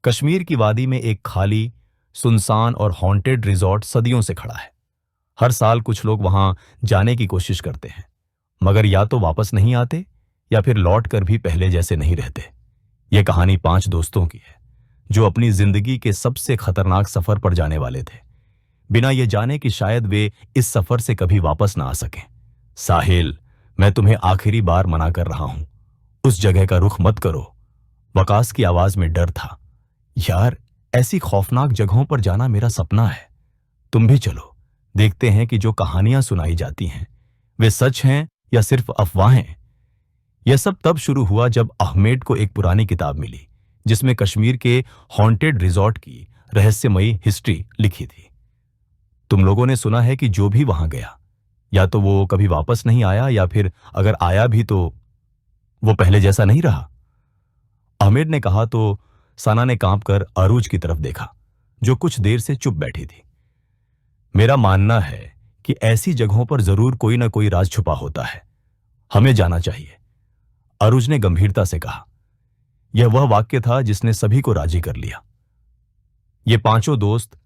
कश्मीर की वादी में एक खाली, सुनसान और हॉन्टेड रिजॉर्ट सदियों से खड़ा है। हर साल कुछ लोग वहां जाने की कोशिश करते हैं, मगर या तो वापस नहीं आते या फिर लौट कर भी पहले जैसे नहीं रहते। यह कहानी 5 दोस्तों की है जो अपनी जिंदगी के सबसे खतरनाक सफर पर जाने वाले थे, बिना ये जाने कि शायद वे इस सफर से कभी वापस ना आ सकें। साहिल, मैं तुम्हें आखिरी बार मना कर रहा हूं, उस जगह का रुख मत करो। वकास की आवाज में डर था। यार, ऐसी खौफनाक जगहों पर जाना मेरा सपना है। तुम भी चलो, देखते हैं कि जो कहानियां सुनाई जाती हैं वे सच हैं या सिर्फ अफवाहें। यह सब तब शुरू हुआ जब अहमेद को एक पुरानी किताब मिली जिसमें कश्मीर के हॉन्टेड रिजॉर्ट की रहस्यमयी हिस्ट्री लिखी थी। तुम लोगों ने सुना है कि जो भी वहां गया या तो वो कभी वापस नहीं आया या फिर अगर आया भी तो वो पहले जैसा नहीं रहा। अहमेद ने कहा तो सना ने कांपकर अरूज की तरफ देखा जो कुछ देर से चुप बैठी थी। मेरा मानना है कि ऐसी जगहों पर जरूर कोई ना कोई राज छुपा होता है, हमें जाना चाहिए, अरूज ने गंभीरता से कहा। यह वह वाक्य था जिसने सभी को राजी कर लिया। ये 5 दोस्त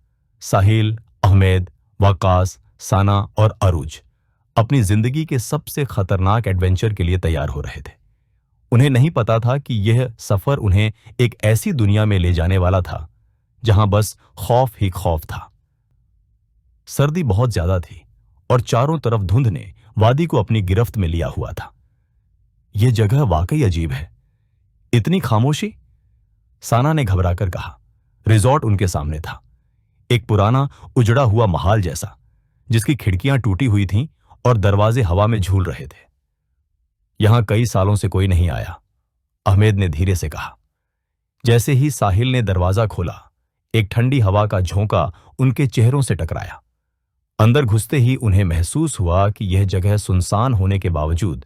साहिल, अहमेद, वकास, सना और अरूज अपनी जिंदगी के सबसे खतरनाक एडवेंचर के लिए तैयार हो रहे थे। उन्हें नहीं पता था कि यह सफर उन्हें एक ऐसी दुनिया में ले जाने वाला था जहां बस खौफ ही खौफ था। सर्दी बहुत ज्यादा थी और चारों तरफ धुंध ने वादी को अपनी गिरफ्त में लिया हुआ था। यह जगह वाकई अजीब है। इतनी खामोशी? साना ने घबराकर कहा। रिजॉर्ट उनके सामने था, एक पुराना उजड़ा हुआ महाल जैसा जिसकी खिड़कियां टूटी हुई थीं और दरवाजे हवा में झूल रहे थे। यहां कई सालों से कोई नहीं आया, अहमेद ने धीरे से कहा। जैसे ही साहिल ने दरवाजा खोला, एक ठंडी हवा का झोंका उनके चेहरों से टकराया। अंदर घुसते ही उन्हें महसूस हुआ कि यह जगह सुनसान होने के बावजूद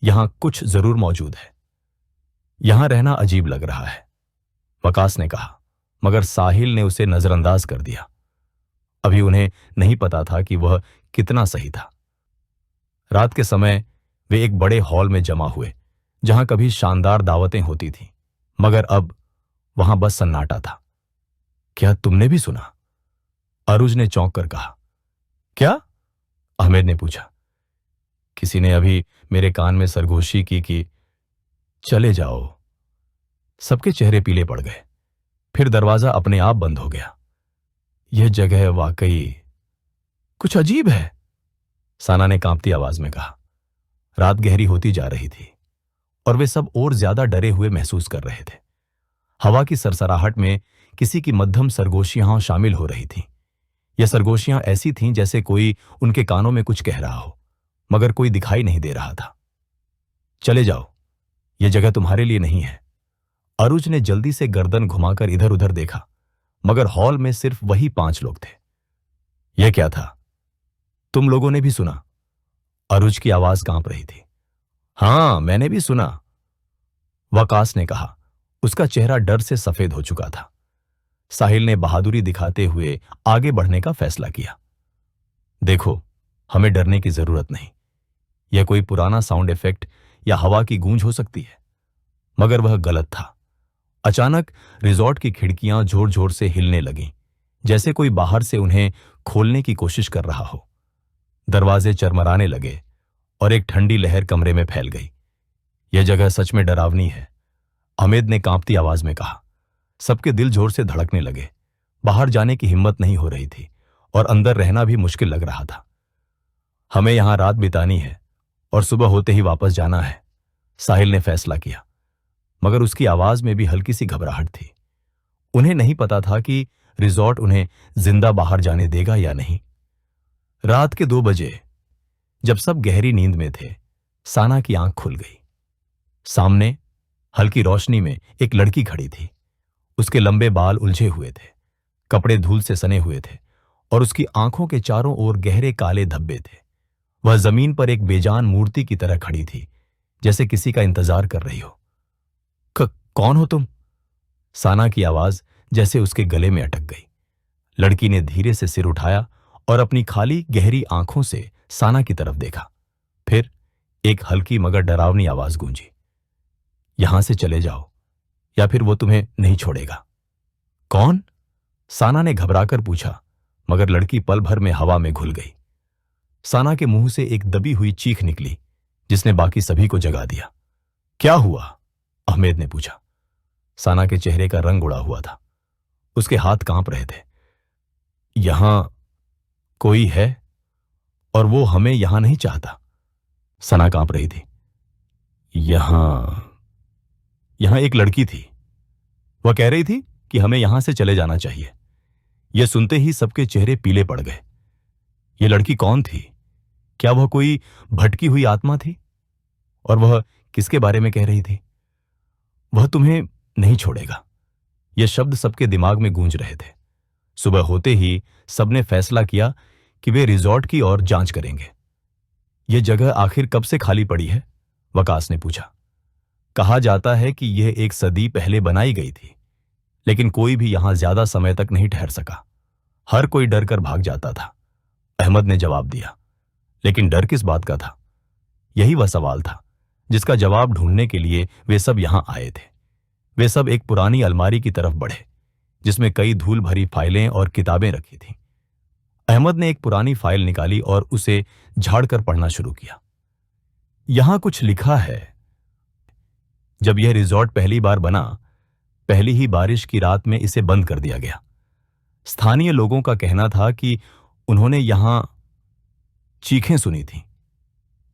यहां कुछ जरूर मौजूद है। यहां रहना अजीब लग रहा है, वकास ने कहा, मगर साहिल ने उसे नजरअंदाज कर दिया। अभी उन्हें नहीं पता था कि वह कितना सही था। रात के समय वे एक बड़े हॉल में जमा हुए जहां कभी शानदार दावतें होती थीं, मगर अब वहां बस सन्नाटा था। क्या तुमने भी सुना? अरूज ने चौंक कर कहा। क्या? अहमेद ने पूछा। किसी ने अभी मेरे कान में सरगोशी की कि चले जाओ। सबके चेहरे पीले पड़ गए। फिर दरवाजा अपने आप बंद हो गया। यह जगह वाकई कुछ अजीब है, साना ने कांपती आवाज में कहा। रात गहरी होती जा रही थी और वे सब और ज्यादा डरे हुए महसूस कर रहे थे। हवा की सरसराहट में किसी की मध्यम सरगोशियां शामिल हो रही थीं। यह सरगोशियां ऐसी थीं जैसे कोई उनके कानों में कुछ कह रहा हो, मगर कोई दिखाई नहीं दे रहा था। चले जाओ, यह जगह तुम्हारे लिए नहीं है। अरूज ने जल्दी से गर्दन घुमाकर इधर उधर देखा, मगर हॉल में सिर्फ वही 5 लोग थे। यह क्या था? तुम लोगों ने भी सुना? अरूज की आवाज कांप रही थी। हां, मैंने भी सुना, वकास ने कहा। उसका चेहरा डर से सफेद हो चुका था। साहिल ने बहादुरी दिखाते हुए आगे बढ़ने का फैसला किया। देखो, हमें डरने की जरूरत नहीं। यह कोई पुराना साउंड इफेक्ट या हवा की गूंज हो सकती है, मगर वह गलत था। अचानक रिजॉर्ट की खिड़कियां जोर जोर से हिलने लगीं, जैसे कोई बाहर से उन्हें खोलने की कोशिश कर रहा हो। दरवाजे चरमराने लगे और एक ठंडी लहर कमरे में फैल गई। यह जगह सच में डरावनी है, अहमेद ने कांपती आवाज में कहा। सबके दिल जोर से धड़कने लगे। बाहर जाने की हिम्मत नहीं हो रही थी और अंदर रहना भी मुश्किल लग रहा था। हमें यहां रात बितानी है और सुबह होते ही वापस जाना है, साहिल ने फैसला किया, मगर उसकी आवाज में भी हल्की सी घबराहट थी। उन्हें नहीं पता था कि रिजॉर्ट उन्हें जिंदा बाहर जाने देगा या नहीं। रात के 2 बजे, जब सब गहरी नींद में थे, साना की आंख खुल गई। सामने हल्की रोशनी में एक लड़की खड़ी थी। उसके लंबे बाल उलझे हुए थे, कपड़े धूल से सने हुए थे और उसकी आंखों के चारों ओर गहरे काले धब्बे थे। वह जमीन पर एक बेजान मूर्ति की तरह खड़ी थी, जैसे किसी का इंतजार कर रही हो। कौन हो तुम? साना की आवाज जैसे उसके गले में अटक गई। लड़की ने धीरे से सिर उठाया और अपनी खाली गहरी आंखों से साना की तरफ देखा। फिर एक हल्की मगर डरावनी आवाज गूंजी। यहां से चले जाओ या फिर वो तुम्हें नहीं छोड़ेगा। कौन? साना ने घबराकर पूछा, मगर लड़की पल भर में हवा में घुल गई। साना के मुंह से एक दबी हुई चीख निकली, जिसने बाकी सभी को जगा दिया। क्या हुआ? अहमेद ने पूछा। साना के चेहरे का रंग उड़ा हुआ था, उसके हाथ कांप रहे थे। यहां कोई है और वो हमें यहां नहीं चाहता। सना कांप रही थी। यहां एक लड़की थी। वह कह रही थी कि हमें यहां से चले जाना चाहिए। यह सुनते ही सबके चेहरे पीले पड़ गए। यह लड़की कौन थी? क्या वह कोई भटकी हुई आत्मा थी? और वह किसके बारे में कह रही थी? वह तुम्हें नहीं छोड़ेगा। यह शब्द सबके दिमाग में गूंज रहे थे। सुबह होते ही सबने फैसला किया कि वे रिजॉर्ट की ओर जांच करेंगे। यह जगह आखिर कब से खाली पड़ी है? वकास ने पूछा। कहा जाता है कि यह एक सदी पहले बनाई गई थी, लेकिन कोई भी यहां ज्यादा समय तक नहीं ठहर सका। हर कोई डर कर भाग जाता था। अहमद ने जवाब दिया। लेकिन डर किस बात का था? यही वह सवाल था जिसका जवाब ढूंढने के लिए वे सब यहां आए थे। वे सब एक पुरानी अलमारी की तरफ बढ़े, जिसमें कई धूल भरी फाइलें और किताबें रखी थीं। अहमद ने एक पुरानी फाइल निकाली और उसे झाड़कर पढ़ना शुरू किया। यहां कुछ लिखा है। जब यह रिजॉर्ट पहली बार बना, पहली ही बारिश की रात में इसे बंद कर दिया गया। स्थानीय लोगों का कहना था कि उन्होंने यहां चीखें सुनी थीं।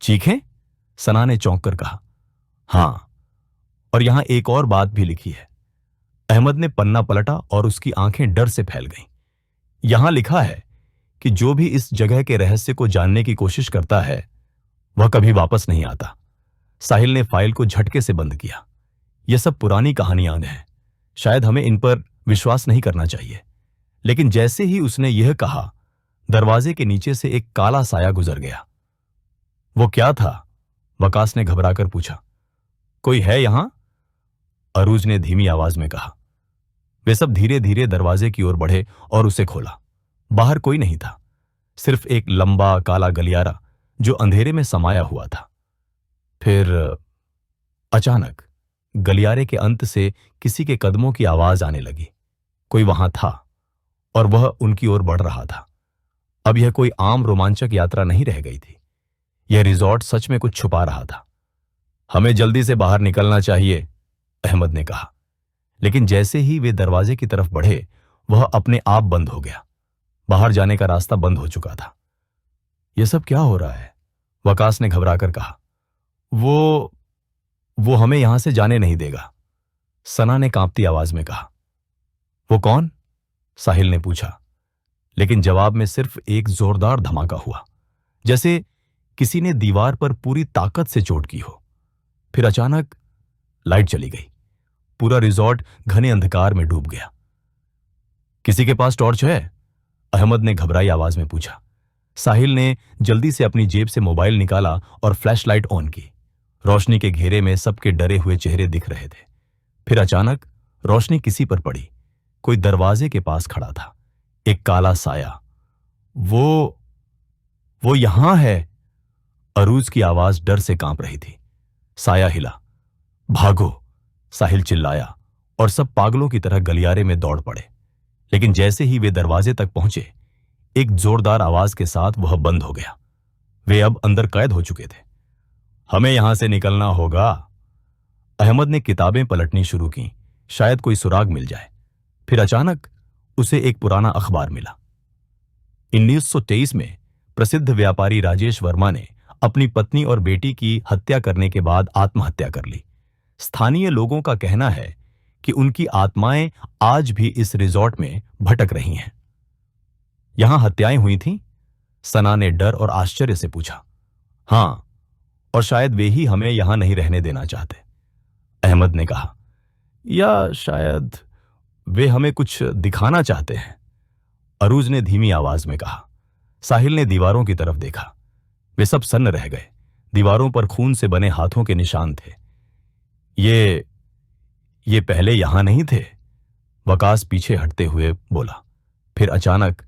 चीखें? सना ने चौंक कर कहा। हां, और यहां एक और बात भी लिखी है। अहमद ने पन्ना पलटा और उसकी आंखें डर से फैल गईं। यहां लिखा है कि जो भी इस जगह के रहस्य को जानने की कोशिश करता है, वह कभी वापस नहीं आता। साहिल ने फाइल को झटके से बंद किया। यह सब पुरानी कहानियां हैं। शायद हमें इन पर विश्वास नहीं करना चाहिए। लेकिन जैसे ही उसने यह कहा, दरवाजे के नीचे से एक काला साया गुजर गया। वो क्या था? वकास ने घबराकर पूछा। कोई है यहां? अरूज ने धीमी आवाज में कहा। वे सब धीरे धीरे दरवाजे की ओर बढ़े और उसे खोला। बाहर कोई नहीं था, सिर्फ एक लंबा काला गलियारा जो अंधेरे में समाया हुआ था। फिर अचानक गलियारे के अंत से किसी के कदमों की आवाज आने लगी। कोई वहां था और वह उनकी ओर बढ़ रहा था। अब यह कोई आम रोमांचक यात्रा नहीं रह गई थी। यह रिजॉर्ट सच में कुछ छुपा रहा था। हमें जल्दी से बाहर निकलना चाहिए, अहमद ने कहा। लेकिन जैसे ही वे दरवाजे की तरफ बढ़े, वह अपने आप बंद हो गया। बाहर जाने का रास्ता बंद हो चुका था। यह सब क्या हो रहा है? वकास ने घबराकर कहा। वो हमें यहां से जाने नहीं देगा, सना ने कांपती आवाज में कहा। वो कौन? साहिल ने पूछा। लेकिन जवाब में सिर्फ एक जोरदार धमाका हुआ, जैसे किसी ने दीवार पर पूरी ताकत से चोट की हो। फिर अचानक लाइट चली गई। पूरा रिजॉर्ट घने अंधकार में डूब गया। किसी के पास टॉर्च है? अहमद ने घबराई आवाज में पूछा। साहिल ने जल्दी से अपनी जेब से मोबाइल निकाला और फ्लैशलाइट ऑन की। रोशनी के घेरे में सबके डरे हुए चेहरे दिख रहे थे। फिर अचानक रोशनी किसी पर पड़ी। कोई दरवाजे के पास खड़ा था, एक काला साया। वो यहां है। अरूज की आवाज डर से कांप रही थी। साया हिला। भागो, साहिल चिल्लाया और सब पागलों की तरह गलियारे में दौड़ पड़े। लेकिन जैसे ही वे दरवाजे तक पहुंचे, एक जोरदार आवाज के साथ वह बंद हो गया। वे अब अंदर कैद हो चुके थे। हमें यहां से निकलना होगा। अहमद ने किताबें पलटनी शुरू की, शायद कोई सुराग मिल जाए। फिर अचानक उसे एक पुराना अखबार मिला। 1923 में प्रसिद्ध व्यापारी राजेश वर्मा ने अपनी पत्नी और बेटी की हत्या करने के बाद आत्महत्या कर ली। स्थानीय लोगों का कहना है कि उनकी आत्माएं आज भी इस रिजॉर्ट में भटक रही हैं। यहां हत्याएं हुई थीं? सना ने डर और आश्चर्य से पूछा। हां, और शायद वे ही हमें यहां नहीं रहने देना चाहते, अहमद ने कहा। या शायद वे हमें कुछ दिखाना चाहते हैं, अरूज ने धीमी आवाज में कहा। साहिल ने दीवारों की तरफ देखा। वे सब सन्न रह गए। दीवारों पर खून से बने हाथों के निशान थे। ये पहले यहां नहीं थे, वकास पीछे हटते हुए बोला। फिर अचानक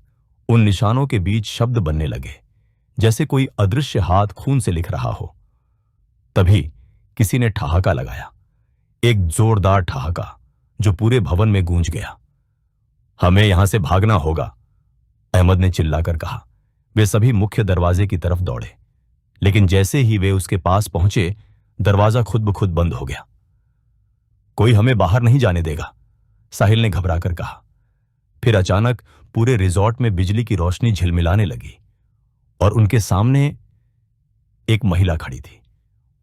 उन निशानों के बीच शब्द बनने लगे, जैसे कोई अदृश्य हाथ खून से लिख रहा हो। तभी किसी ने ठहाका लगाया, एक जोरदार ठहाका जो पूरे भवन में गूंज गया। हमें यहां से भागना होगा, अहमद ने चिल्लाकर कहा। वे सभी मुख्य दरवाजे की तरफ दौड़े, लेकिन जैसे ही वे उसके पास पहुंचे, दरवाजा खुद ब खुद बंद हो गया। कोई हमें बाहर नहीं जाने देगा, साहिल ने घबराकर कहा। फिर अचानक पूरे रिजॉर्ट में बिजली की रोशनी झिलमिलाने लगी और उनके सामने एक महिला खड़ी थी।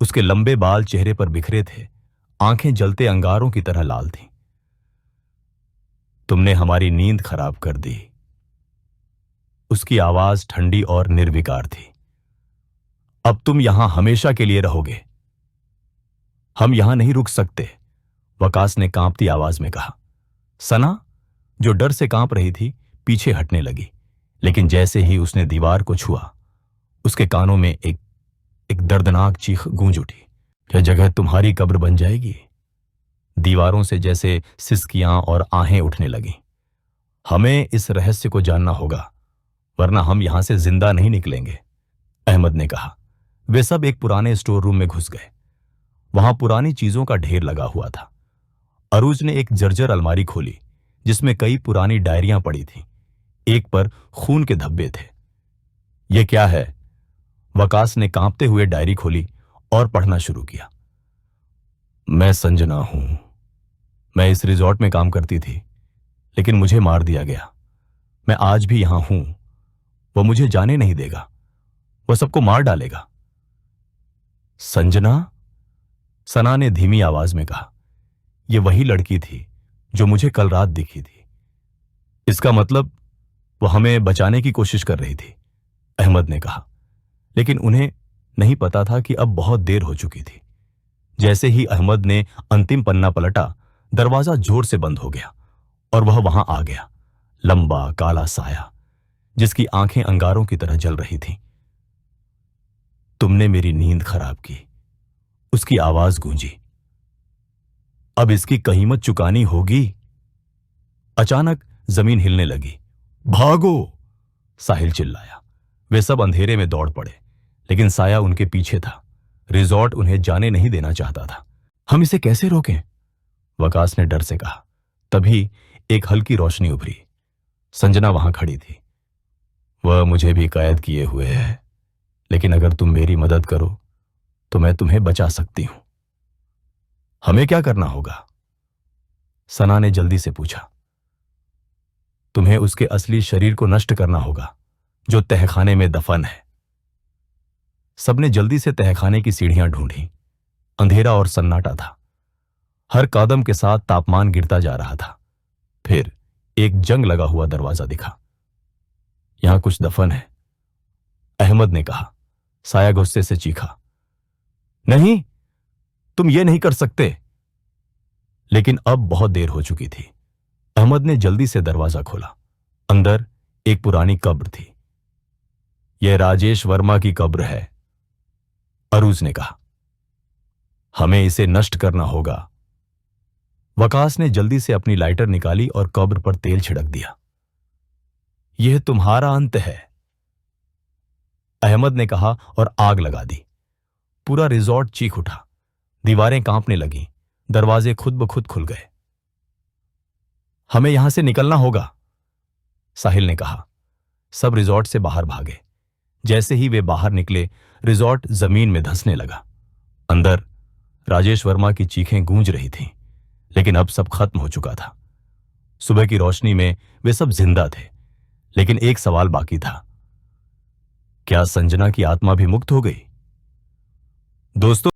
उसके लंबे बाल चेहरे पर बिखरे थे, आंखें जलते अंगारों की तरह लाल थीं। तुमने हमारी नींद खराब कर दी। उसकी आवाज ठंडी और निर्विकार थी। अब तुम यहां हमेशा के लिए रहोगे। हम यहां नहीं रुक सकते, वकास ने कांपती आवाज में कहा। सना, जो डर से कांप रही थी, पीछे हटने लगी, लेकिन जैसे ही उसने दीवार को छुआ, उसके कानों में एक दर्दनाक चीख गूंज उठी। यह जगह तुम्हारी कब्र बन जाएगी। दीवारों से जैसे सिसकियां और आहें उठने लगीं। हमें इस रहस्य को जानना होगा, वरना हम यहां से जिंदा नहीं निकलेंगे, अहमद ने कहा। वे सब एक पुराने स्टोर रूम में घुस गए। वहां पुरानी चीजों का ढेर लगा हुआ था। अरूज ने एक जर्जर अलमारी खोली, जिसमें कई पुरानी डायरियां पड़ी थीं। एक पर खून के धब्बे थे। यह क्या है? वकास ने कांपते हुए डायरी खोली और पढ़ना शुरू किया। मैं संजना हूं। मैं इस रिजॉर्ट में काम करती थी, लेकिन मुझे मार दिया गया। मैं आज भी यहां हूं। वह मुझे जाने नहीं देगा। वह सबको मार डालेगा। संजना? सना ने धीमी आवाज में कहा। यह वही लड़की थी जो मुझे कल रात दिखी थी। इसका मतलब वह हमें बचाने की कोशिश कर रही थी, अहमद ने कहा। लेकिन उन्हें नहीं पता था कि अब बहुत देर हो चुकी थी। जैसे ही अहमद ने अंतिम पन्ना पलटा, दरवाजा जोर से बंद हो गया और वह वहां आ गया, लंबा काला साया, जिसकी आंखें अंगारों की तरह जल रही थीं। तुमने मेरी नींद खराब की, उसकी आवाज गूंजी। अब इसकी कीमत चुकानी होगी। अचानक जमीन हिलने लगी। भागो! साहिल चिल्लाया। वे सब अंधेरे में दौड़ पड़े, लेकिन साया उनके पीछे था। रिजॉर्ट उन्हें जाने नहीं देना चाहता था। हम इसे कैसे रोकें? वकास ने डर से कहा। तभी एक हल्की रोशनी उभरी। संजना वहां खड़ी थी। वह मुझे भी कैद किए हुए है, लेकिन अगर तुम मेरी मदद करो तो मैं तुम्हें बचा सकती हूं। हमें क्या करना होगा? सना ने जल्दी से पूछा। तुम्हें उसके असली शरीर को नष्ट करना होगा, जो तहखाने में दफन है। सबने जल्दी से तहखाने की सीढ़ियां ढूंढी। अंधेरा और सन्नाटा था। हर कदम के साथ तापमान गिरता जा रहा था। फिर एक जंग लगा हुआ दरवाजा दिखा। यहां कुछ दफन है, अहमद ने कहा। साया गुस्से से चीखा। नहीं, तुम ये नहीं कर सकते। लेकिन अब बहुत देर हो चुकी थी। अहमद ने जल्दी से दरवाजा खोला। अंदर एक पुरानी कब्र थी। यह राजेश वर्मा की कब्र है, अरूज ने कहा। हमें इसे नष्ट करना होगा। वकास ने जल्दी से अपनी लाइटर निकाली और कब्र पर तेल छिड़क दिया। यह तुम्हारा अंत है, अहमद ने कहा और आग लगा दी। पूरा रिजॉर्ट चीख उठा। दीवारें कांपने लगीं। दरवाजे खुद ब खुद खुल गए। हमें यहां से निकलना होगा, साहिल ने कहा। सब रिजॉर्ट से बाहर भागे। जैसे ही वे बाहर निकले, रिजॉर्ट जमीन में धंसने लगा। अंदर राजेश वर्मा की चीखें गूंज रही थीं, लेकिन अब सब खत्म हो चुका था। सुबह की रोशनी में वे सब जिंदा थे, लेकिन एक सवाल बाकी था। क्या संजना की आत्मा भी मुक्त हो गई? दोस्तों